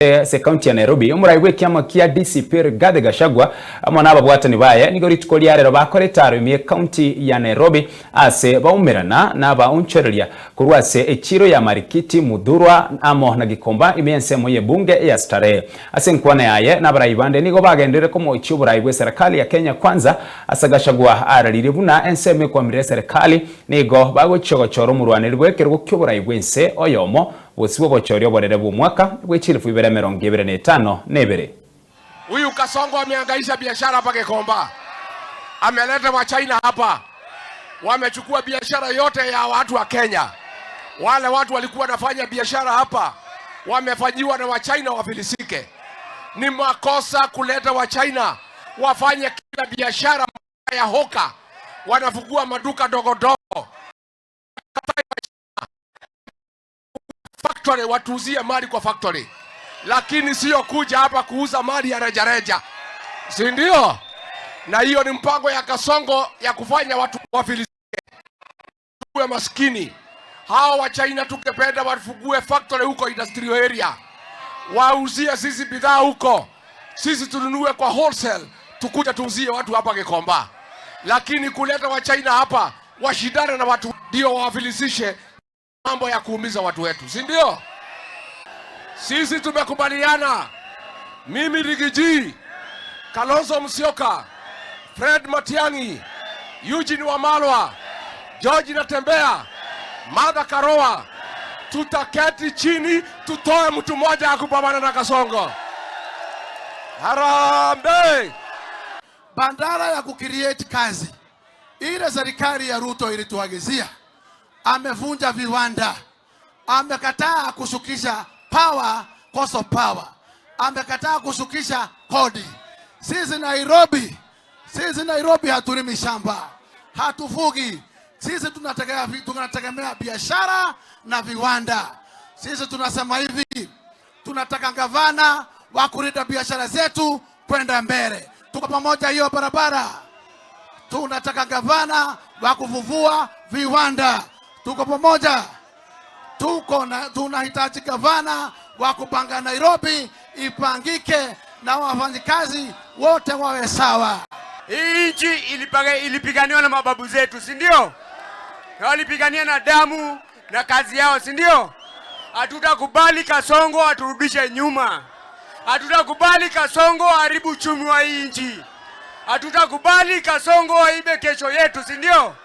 se county ya Nairobi umuraiwe kiama kia DCP Rigathi Gachagua amona ababwatani baye nigo ritiko lyarero bakoreta arumie county ya Nairobi ase baumirana na baunchereria kurwase ekiro ya marikiti mudhurwa amo na gikomba imiense moye bunge ya Starehe ase nkwana yaye na baraibande nigo bagendere ko moichi buraiwe serikali ya Kenya kwanza asa Gachagua ararire buna enseme kwa mire serikali nigo bagochogochoro murwanirwe kerwo kyo buraiwe nse oyomo wosibo bochorio borere bumwaka bwechilifu 2025 nebere. Huyu Kasongo ameangaisha biashara hapa Gikomba. Ameleta wa China hapa. Wamechukua biashara yote ya watu wa Kenya. Wale watu walikuwa nafanya biashara hapa wamefanyiwa na wa China wafilisike. Ni makosa kuleta wa China wafanye kila biashara ya hoka. Wanafungua maduka dogo dogo. Factory watuuzie mali kwa factory, lakini sio kuja hapa kuuza mali ya rejareja, si ndio? Na hiyo ni mpango ya Kasongo ya kufanya watu wafilisike, tuwe maskini. Hao wa China tungependa wafungue factory huko industrial area, wauzie sisi bidhaa huko, sisi tununue kwa wholesale, tukuja tuuzie watu hapa Gikomba. Lakini kuleta wa China hapa washindane na watu ndio wafilisishe, mambo ya kuumiza watu wetu, si ndio? Sisi tumekubaliana, mimi Rigiji, Kalonzo Musyoka, Fred Matiang'i, Eugene Wamalwa, George Natembeya, Martha Karua, tutaketi chini tutoe mtu mmoja akupambana na Kasongo. Harambee! Bandara ya kucreate kazi ile serikali ya Ruto ilituagizia. Amevunja viwanda, amekataa kushukisha cost of power, amekataa kushukisha kodi. Sisi Nairobi hatulimi shamba, hatufugi. Sisi tunategemea biashara na viwanda. Sisi tunasema hivi, tunataka gavana wa kuleta biashara zetu kwenda mbele. Tuko pamoja hiyo barabara. Tunataka gavana wa kufufua viwanda. Tuko pamoja. Tunahitaji gavana wa kupanga Nairobi ipangike na wafanyikazi wote wawe sawa. Hii nchi ilipiganiwa na mababu zetu, si ndio? Walipigania na damu na kazi yao, si ndio? Hatutakubali Kasongo aturudishe nyuma. Hatutakubali Kasongo haribu uchumi wa hii nchi. Hatutakubali Kasongo aibe kesho yetu, si ndio?